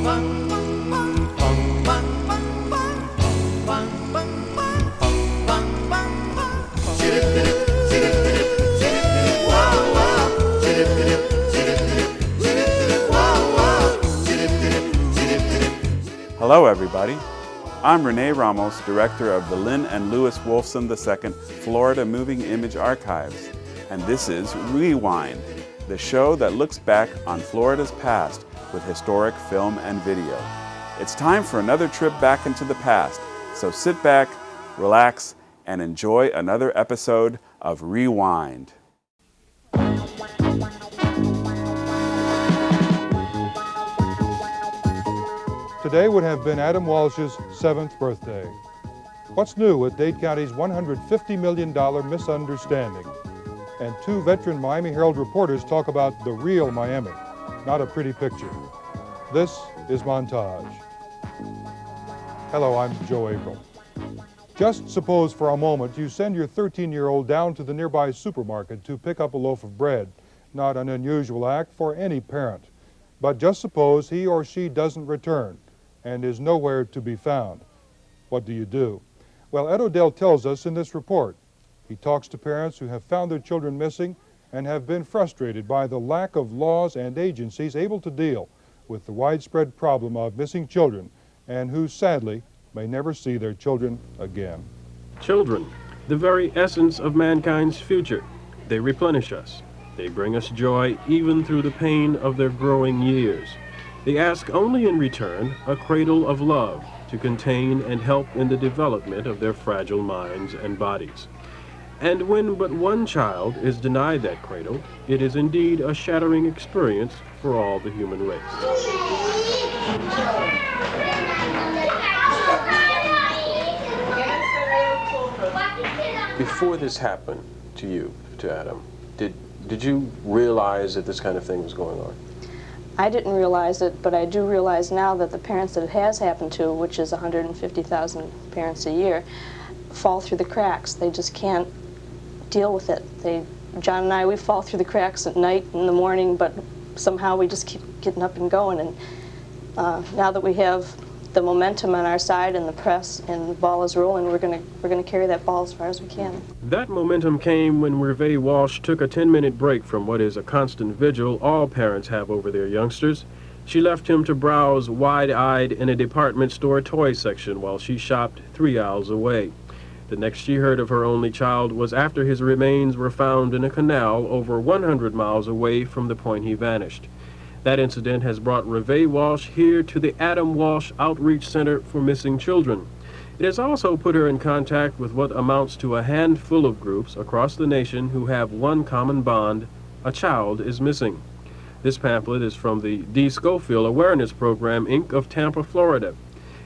Hello everybody, I'm Rene Ramos, director of the Lynn and Louis Wolfson II Florida Moving Image Archives, and this is Rewind, the show that looks back on Florida's past with historic film and video. It's time for another trip back into the past, so sit back, relax, and enjoy another episode of Rewind. Today would have been Adam Walsh's 7th birthday. What's new with Dade County's $150 million misunderstanding? And two veteran Miami Herald reporters talk about the real Miami, not a pretty picture. This is Montage. Hello, I'm Joe April. Just suppose for a moment you send your 13-year-old down to the nearby supermarket to pick up a loaf of bread. Not an unusual act for any parent. But just suppose he or she doesn't return and is nowhere to be found. What do you do? Well, Ed Odell tells us in this report. He talks to parents who have found their children missing and have been frustrated by the lack of laws and agencies able to deal with the widespread problem of missing children and who sadly may never see their children again. Children, the very essence of mankind's future. They replenish us. They bring us joy even through the pain of their growing years. They ask only in return a cradle of love to contain and help in the development of their fragile minds and bodies. And when but one child is denied that cradle, it is indeed a shattering experience for all the human race. Before this happened to you, to Adam, did you realize that this kind of thing was going on? I didn't realize it, but I do realize now that the parents that it has happened to, which is 150,000 parents a year, fall through the cracks. They just can't deal with it. John and I, we fall through the cracks at night, in the morning, but somehow we just keep getting up and going. And now that we have the momentum on our side and the press and the ball is rolling, we're gonna carry that ball as far as we can. That momentum came when Rene Walsh took a 10-minute break from what is a constant vigil all parents have over their youngsters. She left him to browse wide-eyed in a department store toy section while she shopped 3 aisles away. The next she heard of her only child was after his remains were found in a canal over 100 miles away from the point he vanished. That incident has brought Rene Walsh here to the Adam Walsh Outreach Center for Missing Children. It has also put her in contact with what amounts to a handful of groups across the nation who have one common bond: a child is missing. This pamphlet is from the D. Schofield Awareness Program, Inc. of Tampa, Florida.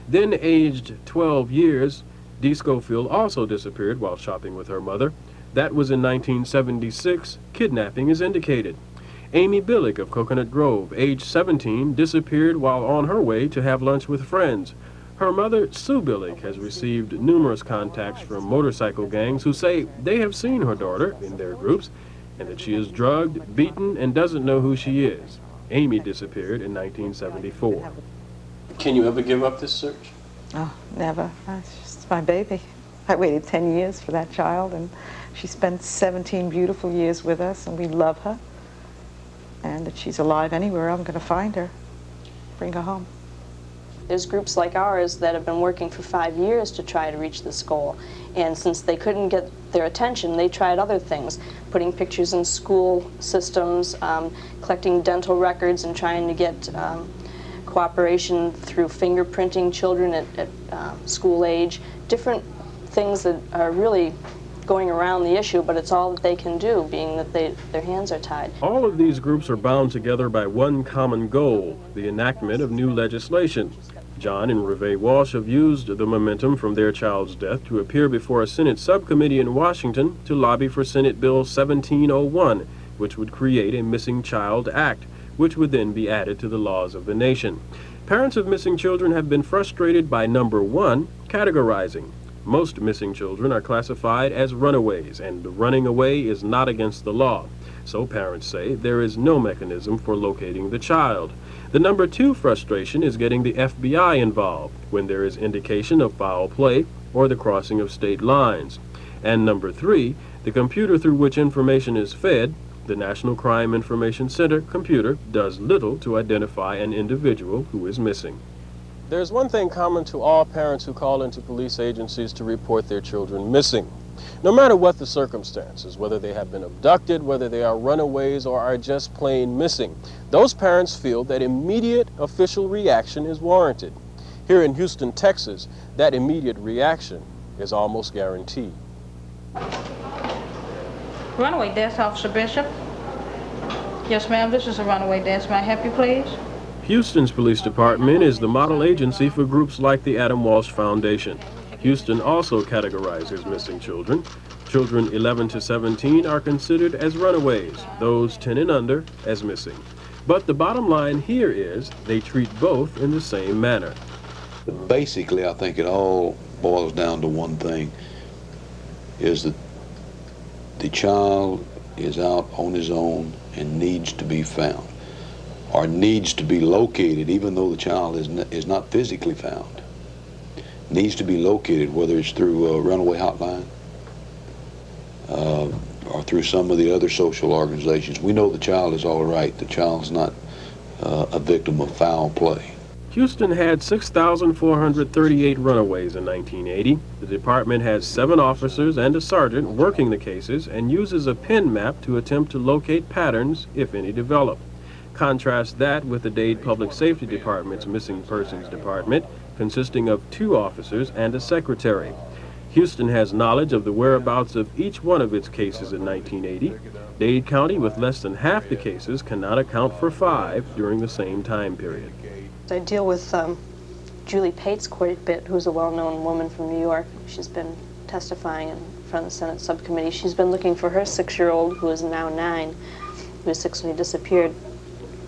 Then aged 12 years, D. Schofield also disappeared while shopping with her mother. That was in 1976. Kidnapping is indicated. Amy Billick of Coconut Grove, age 17, disappeared while on her way to have lunch with friends. Her mother, Sue Billick, has received numerous contacts from motorcycle gangs who say they have seen her daughter in their groups and that she is drugged, beaten, and doesn't know who she is. Amy disappeared in 1974. Can you ever give up this search? Oh, never. It's just my baby. I waited 10 years for that child, and she spent 17 beautiful years with us, and we love her. And if she's alive anywhere, I'm going to find her, bring her home. There's groups like ours that have been working for 5 years to try to reach this goal. And since they couldn't get their attention, they tried other things, putting pictures in school systems, collecting dental records, and trying to get cooperation through fingerprinting children at school age. Different things that are really going around the issue, but it's all that they can do, being that their hands are tied. All of these groups are bound together by one common goal: the enactment of new legislation. John and Rene Walsh have used the momentum from their child's death to appear before a Senate subcommittee in Washington to lobby for Senate Bill 1701, which would create a Missing Child Act, which would then be added to the laws of the nation. Parents of missing children have been frustrated by, number one, categorizing. Most missing children are classified as runaways, and running away is not against the law. So parents say there is no mechanism for locating the child. The number 2 frustration is getting the FBI involved when there is indication of foul play or the crossing of state lines. And number 3, the computer through which information is fed, the National Crime Information Center computer, does little to identify an individual who is missing. There's one thing common to all parents who call into police agencies to report their children missing. No matter what the circumstances, whether they have been abducted, whether they are runaways, or are just plain missing, those parents feel that immediate official reaction is warranted. Here in Houston, Texas, that immediate reaction is almost guaranteed. Runaway desk, Officer Bishop. Yes, ma'am, this is a runaway desk. May I help you, please? Houston's police department is the model agency for groups like the Adam Walsh Foundation. Houston also categorizes missing children. Children 11 to 17 are considered as runaways, those 10 and under as missing. But the bottom line here is they treat both in the same manner. Basically, I think it all boils down to one thing, is that the child is out on his own and needs to be found, or needs to be located, even though the child is not physically found. Needs to be located, whether it's through a runaway hotline or through some of the other social organizations. We know the child is all right. The child's not a victim of foul play. Houston had 6,438 runaways in 1980. The department has 7 officers and a sergeant working the cases and uses a pen map to attempt to locate patterns, if any develop. Contrast that with the Dade Public Safety Department's Missing Persons Department, consisting of 2 officers and a secretary. Houston has knowledge of the whereabouts of each one of its cases in 1980. Dade County, with less than half the cases, cannot account for 5 during the same time period. I deal with Julie Pates quite a bit, who's a well-known woman from New York. She's been testifying in front of the Senate subcommittee. She's been looking for her 6-year-old, who is now 9, who was 6 when he disappeared.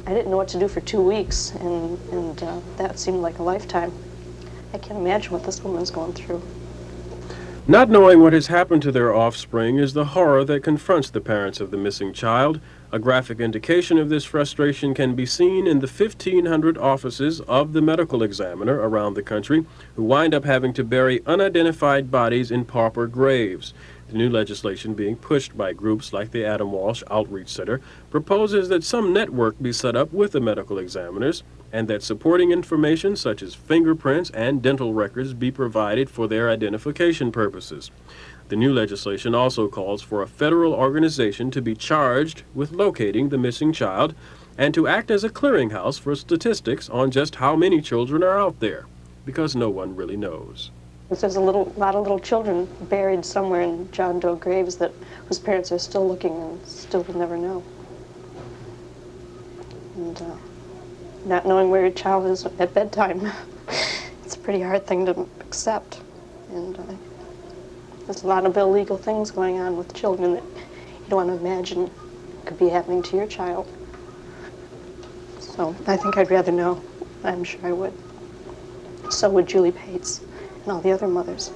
I didn't know what to do for 2 weeks, and that seemed like a lifetime. I can't imagine what this woman's going through. Not knowing what has happened to their offspring is the horror that confronts the parents of the missing child. A graphic indication of this frustration can be seen in the 1,500 offices of the medical examiner around the country who wind up having to bury unidentified bodies in pauper graves. The new legislation being pushed by groups like the Adam Walsh Outreach Center proposes that some network be set up with the medical examiners and that supporting information such as fingerprints and dental records be provided for their identification purposes. The new legislation also calls for a federal organization to be charged with locating the missing child and to act as a clearinghouse for statistics on just how many children are out there, because no one really knows. There's a lot of little children buried somewhere in John Doe graves whose parents are still looking and still will never know. And not knowing where your child is at bedtime, it's a pretty hard thing to accept. And there's a lot of illegal things going on with children that you don't want to imagine could be happening to your child. So I think I'd rather know. I'm sure I would. So would Julie Pates and all the other mothers.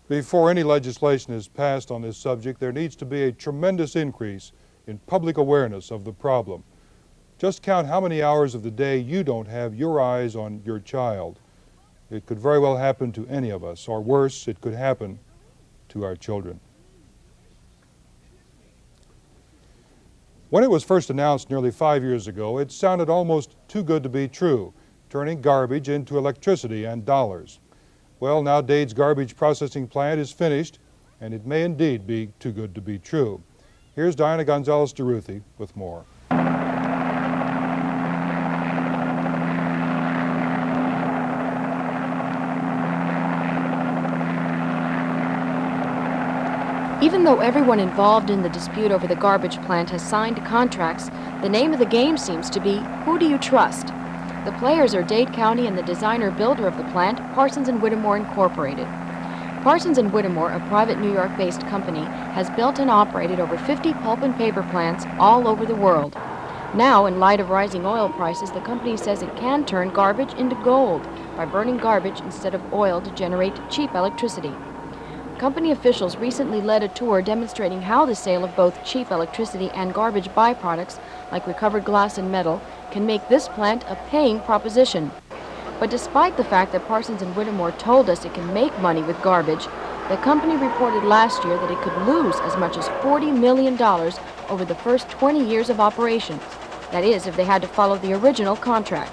Before any legislation is passed on this subject, there needs to be a tremendous increase in public awareness of the problem. Just count how many hours of the day you don't have your eyes on your child. It could very well happen to any of us, or worse, it could happen to our children. When it was first announced nearly 5 years ago, it sounded almost too good to be true, turning garbage into electricity and dollars. Well, now Dade's garbage processing plant is finished, and it may indeed be too good to be true. Here's Diana Gonzalez-DeRuthi with more. Even though everyone involved in the dispute over the garbage plant has signed contracts, the name of the game seems to be, who do you trust? The players are Dade County and the designer-builder of the plant, Parsons & Whittemore Incorporated. Parsons & Whittemore, a private New York-based company, has built and operated over 50 pulp and paper plants all over the world. Now, in light of rising oil prices, the company says it can turn garbage into gold by burning garbage instead of oil to generate cheap electricity. Company officials recently led a tour demonstrating how the sale of both cheap electricity and garbage byproducts, like recovered glass and metal, can make this plant a paying proposition. But despite the fact that Parsons and Whittemore told us it can make money with garbage, the company reported last year that it could lose as much as $40 million over the first 20 years of operations. That is, if they had to follow the original contract.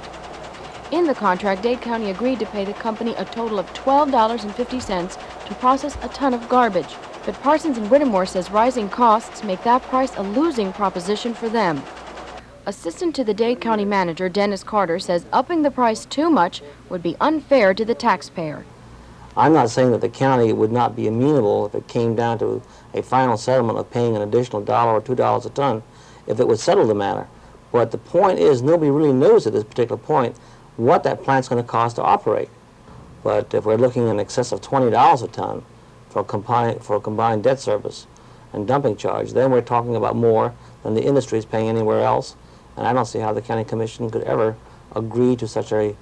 In the contract, Dade County agreed to pay the company a total of $12.50 to process a ton of garbage. But Parsons and Whittemore says rising costs make that price a losing proposition for them. Assistant to the Dade County manager, Dennis Carter, says upping the price too much would be unfair to the taxpayer. I'm not saying that the county would not be amenable if it came down to a final settlement of paying an additional $1 or $2 a ton if it would settle the matter. But the point is, nobody really knows at this particular point what that plant's going to cost to operate. But if we're looking in excess of $20 a ton for a combined debt service and dumping charge, then we're talking about more than the industry is paying anywhere else. And I don't see how the county commission could ever agree to such a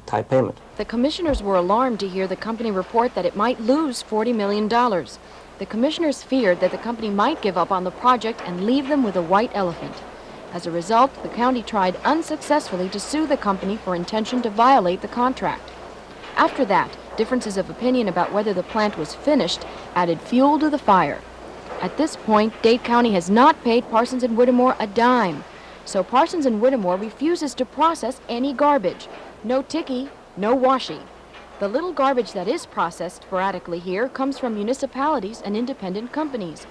type payment. The commissioners were alarmed to hear the company report that it might lose $40 million. The commissioners feared that the company might give up on the project and leave them with a white elephant. As a result, the county tried unsuccessfully to sue the company for intention to violate the contract. After that, differences of opinion about whether the plant was finished added fuel to the fire. At this point, Dade County has not paid Parsons and Whittemore a dime. So Parsons and Whittemore refuses to process any garbage. No ticky, no washi. The little garbage that is processed sporadically here comes from municipalities and independent companies.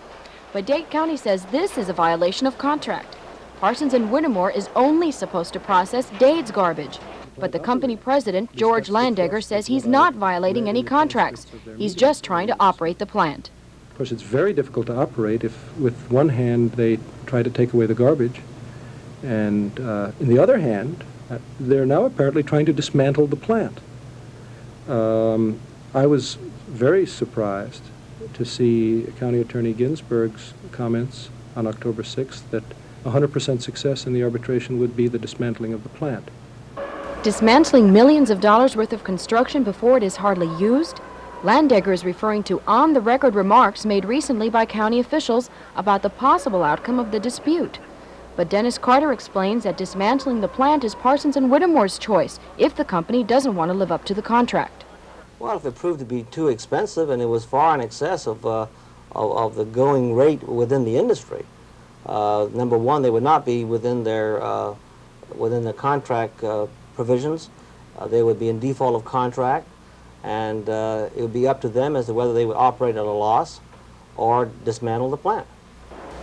But Dade County says this is a violation of contract. Parsons and Whittemore is only supposed to process Dade's garbage. But the company president, George Landegger, says he's not violating any contracts. He's just trying to operate the plant. Of course, it's very difficult to operate if, with one hand, they try to take away the garbage, and in the other hand, they're now apparently trying to dismantle the plant. I was very surprised to see County Attorney Ginsburg's comments on October 6th that 100% success in the arbitration would be the dismantling of the plant. Dismantling millions of dollars worth of construction before it is hardly used? Landegger is referring to on-the-record remarks made recently by county officials about the possible outcome of the dispute. But Dennis Carter explains that dismantling the plant is Parsons and Whittemore's choice if the company doesn't want to live up to the contract. Well, if it proved to be too expensive and it was far in excess of the going rate within the industry, number one, they would not be within their contract provisions. They would be in default of contract, and it would be up to them as to whether they would operate at a loss or dismantle the plant.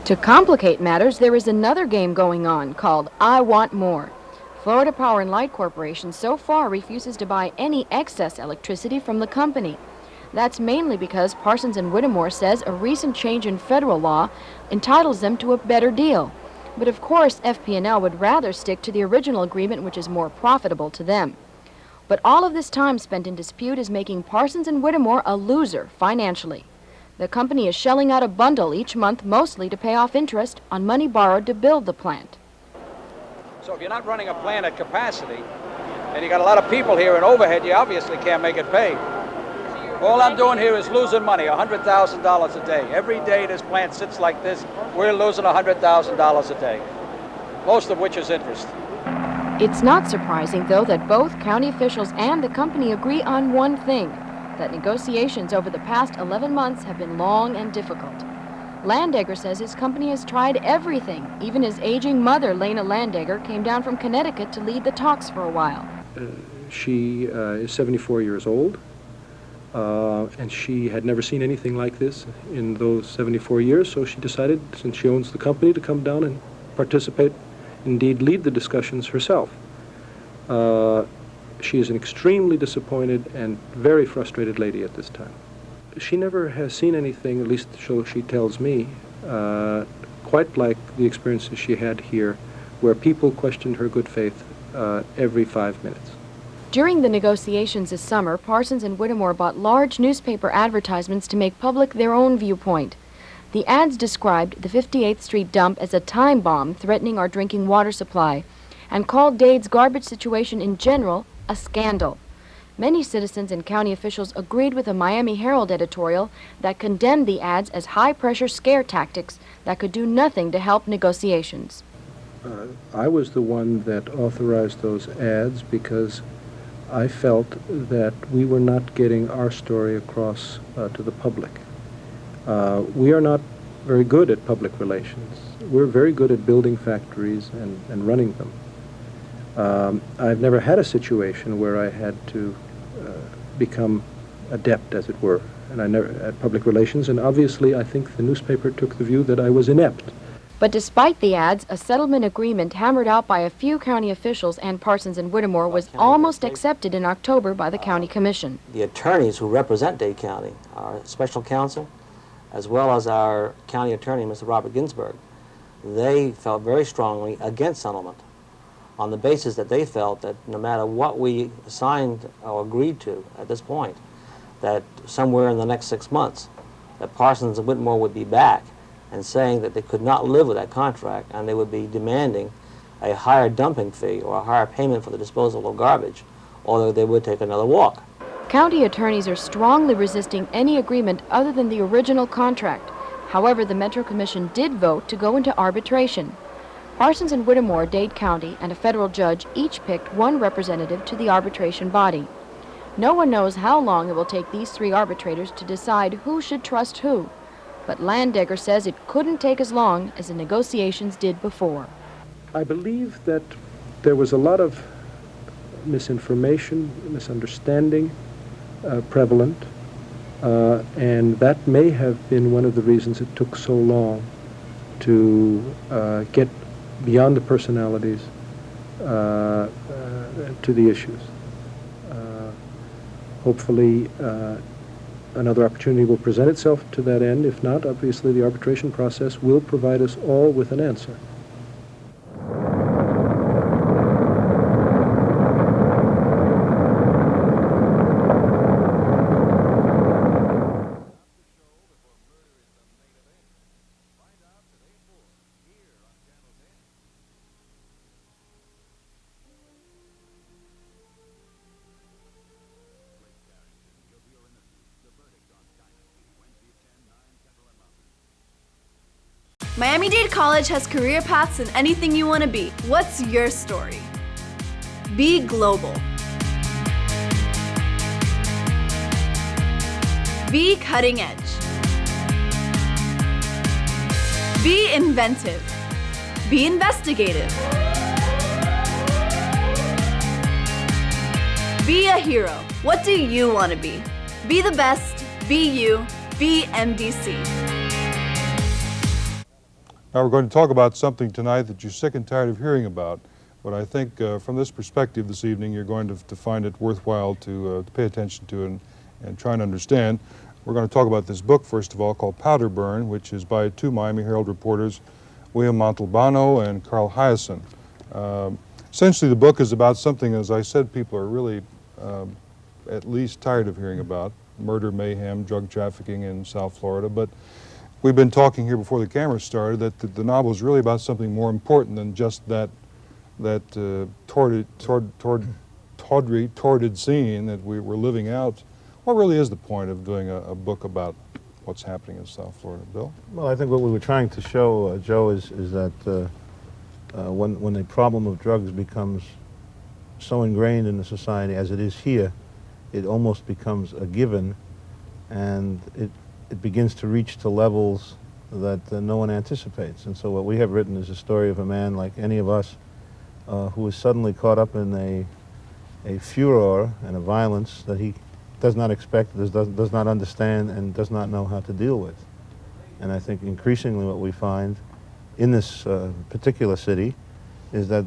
To complicate matters, there is another game going on called I Want More. Florida Power and Light Corporation so far refuses to buy any excess electricity from the company. That's mainly because Parsons and Whittemore says a recent change in federal law entitles them to a better deal. But of course, FP&L would rather stick to the original agreement, which is more profitable to them. But all of this time spent in dispute is making Parsons and Whittemore a loser financially. The company is shelling out a bundle each month, mostly to pay off interest on money borrowed to build the plant. So if you're not running a plant at capacity, and you got a lot of people here and overhead, you obviously can't make it pay. All I'm doing here is losing money, $100,000 a day. Every day this plant sits like this, we're losing $100,000 a day, most of which is interest. It's not surprising, though, that both county officials and the company agree on one thing, that negotiations over the past 11 months have been long and difficult. Landegger says his company has tried everything. Even his aging mother, Lena Landegger, came down from Connecticut to lead the talks for a while. She is 74 years old, and she had never seen anything like this in those 74 years, so she decided, since she owns the company, to come down and participate, indeed lead the discussions herself. She is an extremely disappointed and very frustrated lady at this time. She never has seen anything, at least so she tells me, quite like the experiences she had here, where people questioned her good faith every 5 minutes. During the negotiations this summer, Parsons and Whittemore bought large newspaper advertisements to make public their own viewpoint. The ads described the 58th Street dump as a time bomb threatening our drinking water supply, and called Dade's garbage situation in general a scandal. Many citizens and county officials agreed with a Miami Herald editorial that condemned the ads as high-pressure scare tactics that could do nothing to help negotiations. I was the one that authorized those ads because I felt that we were not getting our story across to the public. We are not very good at public relations. We're very good at building factories and running them. I've never had a situation where I had to become adept, as it were, and I never at public relations, and obviously I think the newspaper took the view that I was inept. But despite the ads, a settlement agreement hammered out by a few county officials and Parsons and Whittemore was almost accepted in October by the county commission. The attorneys who represent Dade County, our special counsel, as well as our county attorney, Mr. Robert Ginsburg, they felt very strongly against settlement on the basis that they felt that no matter what we signed or agreed to at this point, that somewhere in the next 6 months, that Parsons and Whittemore would be back and saying that they could not live with that contract and they would be demanding a higher dumping fee or a higher payment for the disposal of garbage, or they would take another walk. County attorneys are strongly resisting any agreement other than the original contract. However, the Metro Commission did vote to go into arbitration. Parsons and Whittemore, Dade County, and a federal judge each picked one representative to the arbitration body. No one knows how long it will take these three arbitrators to decide who should trust who, but Landegger says it couldn't take as long as the negotiations did before. I believe that there was a lot of misinformation, misunderstanding prevalent, and that may have been one of the reasons it took so long to get beyond the personalities to the issues. Hopefully another opportunity will present itself to that end. If not, obviously the arbitration process will provide us all with an answer. Miami-Dade College has career paths in anything you want to be. What's your story? Be global. Be cutting edge. Be inventive. Be investigative. Be a hero. What do you want to be? Be the best. Be you. Be MDC. Now we're going to talk about something tonight that you're sick and tired of hearing about, but I think from this perspective this evening you're going to find it worthwhile to pay attention to and try and understand. We're going to talk about this book, first of all, called Powder Burn, which is by two Miami Herald reporters, William Montalbano and Carl Hyacin. Essentially the book is about something, as I said, people are really at least tired of hearing about: murder, mayhem, drug trafficking in South Florida. But we've been talking here before the camera started that the novel is really about something more important than just that torrid scene that we were living out. What really is the point of doing a book about what's happening in South Florida, Bill? Well, I think what we were trying to show, Joe, is that when the problem of drugs becomes so ingrained in the society as it is here, it almost becomes a given, and it begins to reach to levels that no one anticipates. And so what we have written is a story of a man like any of us who is suddenly caught up in a furor and a violence that he does not expect, does not understand, and does not know how to deal with. And I think increasingly what we find in this particular city is that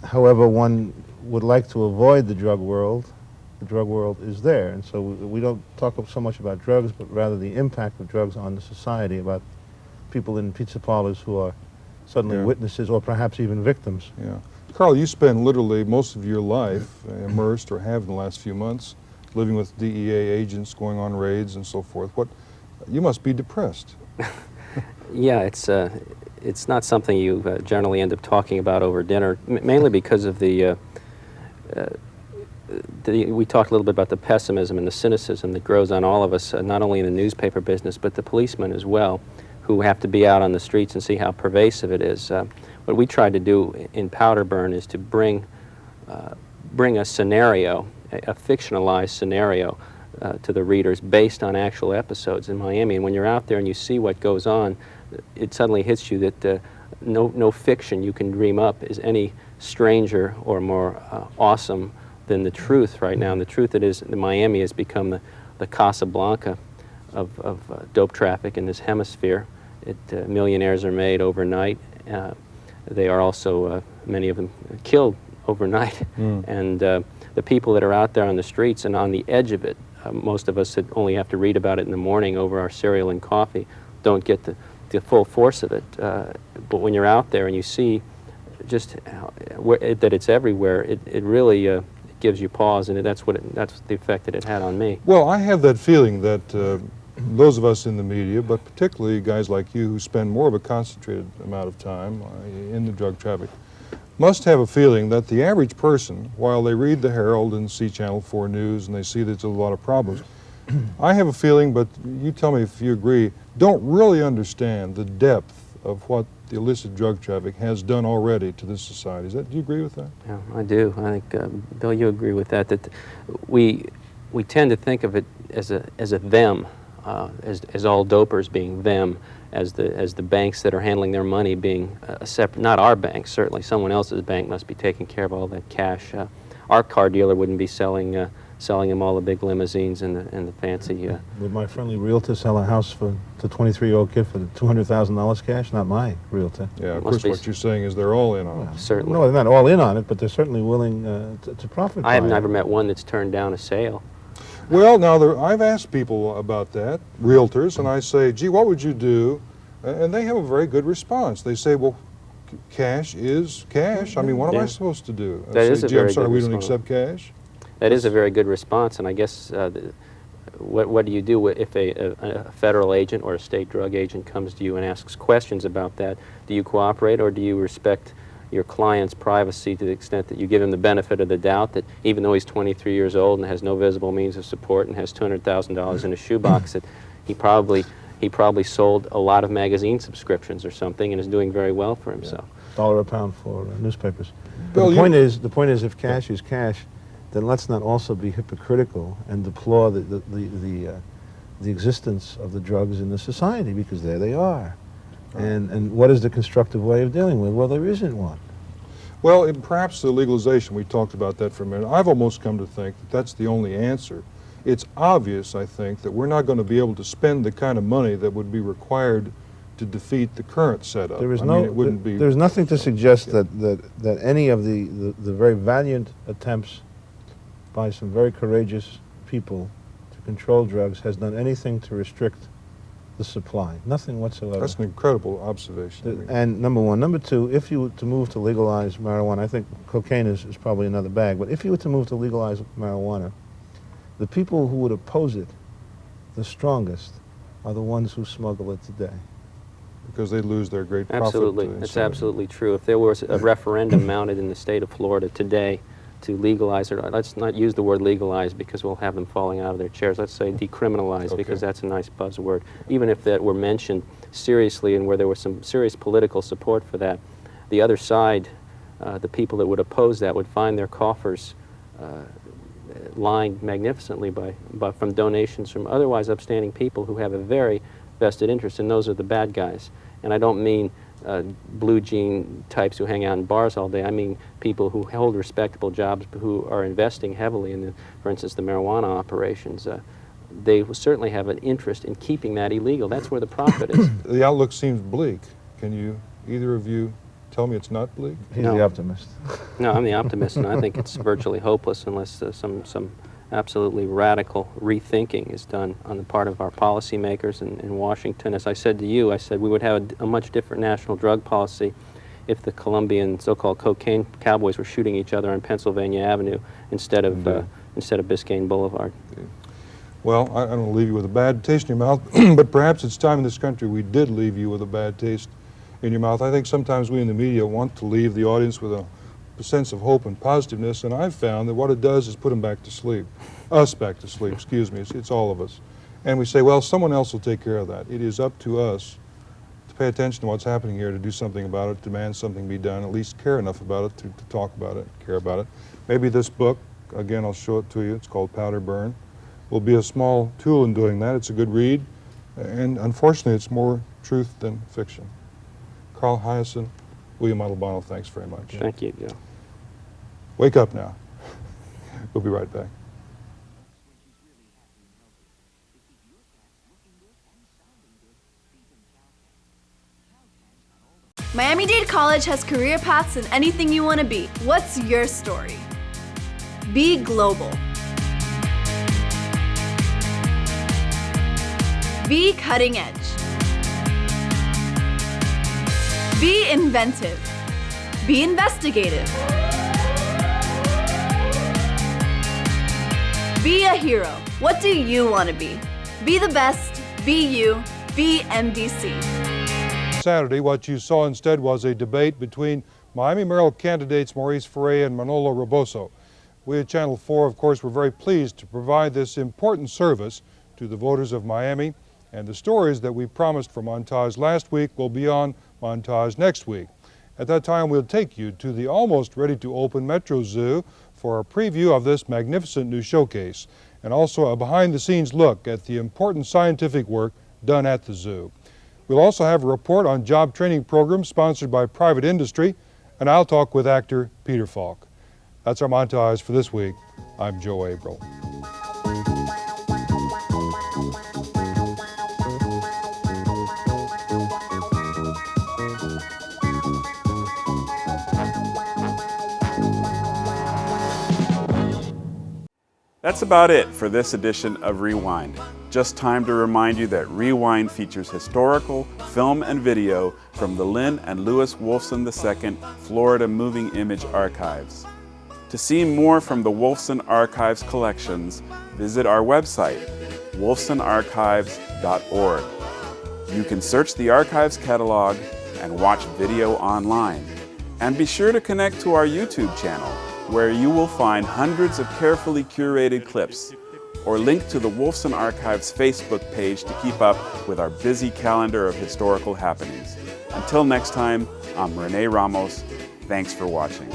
however one would like to avoid the drug world is there. And so we don't talk so much about drugs, but rather the impact of drugs on the society, about people in pizza parlors who are suddenly witnesses or perhaps even victims. Yeah. Carl, you spend literally most of your life immersed, or have in the last few months, living with DEA agents, going on raids and so forth. You must be depressed. Yeah, it's not something you generally end up talking about over dinner, mainly because of the we talked a little bit about the pessimism and the cynicism that grows on all of us, not only in the newspaper business, but the policemen as well, who have to be out on the streets and see how pervasive it is. What we tried to do in Powder Burn is to bring a scenario, a fictionalized scenario, to the readers based on actual episodes in Miami. And when you're out there and you see what goes on, it suddenly hits you that no fiction you can dream up is any stranger or more awesome than the truth right now. And the truth is that Miami has become the Casablanca of dope traffic in this hemisphere. Millionaires are made overnight. They are also, many of them, killed overnight. And the people that are out there on the streets and on the edge of it, most of us that only have to read about it in the morning over our cereal and coffee, don't get the full force of it. But when you're out there and you see just that it's everywhere, it really gives you pause, and that's the effect that it had on me. Well, I have that feeling that those of us in the media, but particularly guys like you who spend more of a concentrated amount of time in the drug traffic, must have a feeling that the average person, while they read the Herald and see Channel 4 News and they see there's a lot of problems, I have a feeling, but you tell me if you agree, don't really understand the depth of what the illicit drug traffic has done already to this society. Do you agree with that? Yeah, I do. I think, Bill, you agree with that, that we tend to think of it as a them, as all dopers being them, as the banks that are handling their money being a separate, not our bank, certainly. Someone else's bank must be taking care of all that cash. Our car dealer wouldn't be selling them all the big limousines and the fancy... Would my friendly realtor sell a house to a 23-year-old kid for $200,000 cash? Not my realtor. Yeah, of course what you're saying is they're all in on it. Certainly. No, they're not all in on it, but they're certainly willing to profit. I have never met one that's turned down a sale. Well, now, I've asked people about that, realtors, and I say, gee, what would you do? And they have a very good response. They say, well, cash is cash. I mean, what am I supposed to do? That is a very good response. I'm sorry, we don't accept cash? That is a very good response, and I guess what do you do if a federal agent or a state drug agent comes to you and asks questions about that? Do you cooperate, or do you respect your client's privacy to the extent that you give him the benefit of the doubt that even though he's 23 years old and has no visible means of support and has $200,000 in a shoebox, that he probably sold a lot of magazine subscriptions or something and is doing very well for himself? $1 a pound for newspapers. Bill, the point is, if cash is cash, then let's not also be hypocritical and deplore the existence of the drugs in the society, because there they are. And what is the constructive way of dealing with? Well, there isn't one. Well, perhaps the legalization, we talked about that for a minute. I've almost come to think that that's the only answer. It's obvious, I think, that we're not going to be able to spend the kind of money that would be required to defeat the current setup. There is there's nothing to suggest that any of the very valiant attempts by some very courageous people to control drugs has done anything to restrict the supply. Nothing whatsoever. That's an incredible observation. And number one. Number two, if you were to move to legalize marijuana, I think cocaine is probably another bag, but if you were to move to legalize marijuana, the people who would oppose it the strongest are the ones who smuggle it today. Because they lose their great profit. Absolutely. That's absolutely true. If there was a referendum mounted in the state of Florida today to legalize it, let's not use the word legalize because we'll have them falling out of their chairs. Let's say decriminalize, because that's a nice buzzword. Even if that were mentioned seriously and where there was some serious political support for that, the other side, the people that would oppose that, would find their coffers lined magnificently from donations from otherwise upstanding people who have a very vested interest, and those are the bad guys. And I don't mean blue jean types who hang out in bars all day. I mean people who hold respectable jobs who are investing heavily in, for instance, the marijuana operations. They will certainly have an interest in keeping that illegal. That's where the profit is. The outlook seems bleak. Can you, either of you, tell me it's not bleak? He's the optimist. No, I'm the optimist, and I think it's virtually hopeless unless some absolutely radical rethinking is done on the part of our policymakers in Washington. As I said to you, I said we would have a much different national drug policy if the Colombian so-called cocaine cowboys were shooting each other on Pennsylvania Avenue instead of Biscayne Boulevard. Well, I don't want to leave you with a bad taste in your mouth, but perhaps it's time in this country we did leave you with a bad taste in your mouth. I think sometimes we in the media want to leave the audience with a a sense of hope and positiveness, and I've found that what it does is put them back to sleep. Us back to sleep, excuse me, it's all of us. And we say, well, someone else will take care of that. It is up to us to pay attention to what's happening here, to do something about it, demand something be done, at least care enough about it to talk about it, care about it. Maybe this book, again, I'll show it to you, it's called Powder Burn, will be a small tool in doing that. It's a good read, and unfortunately, it's more truth than fiction. Carl Hyacin, William Montalbano, thanks very much. Thank you, Joe. Wake up now. We'll be right back. Miami-Dade College has career paths and anything you want to be. What's your story? Be global. Be cutting edge. Be inventive. Be investigative. Be a hero. What do you want to be? Be the best. Be you. Be MDC. Saturday, what you saw instead was a debate between Miami mayoral candidates Maurice Ferre and Manolo Roboso. We at Channel 4, of course, were very pleased to provide this important service to the voters of Miami, and the stories that we promised for Montage last week will be on Montage next week. At that time, we'll take you to the almost ready-to-open Metro Zoo for a preview of this magnificent new showcase, and also a behind-the-scenes look at the important scientific work done at the zoo. We'll also have a report on job training programs sponsored by private industry, and I'll talk with actor Peter Falk. That's our Montage for this week. I'm Joe Averill. That's about it for this edition of Rewind. Just time to remind you that Rewind features historical film and video from the Lynn and Lewis Wolfson II Florida Moving Image Archives. To see more from the Wolfson Archives collections, visit our website, wolfsonarchives.org. You can search the archives catalog and watch video online. And be sure to connect to our YouTube channel, where you will find hundreds of carefully curated clips, or link to the Wolfson Archives Facebook page to keep up with our busy calendar of historical happenings. Until next time, I'm Rene Ramos. Thanks for watching.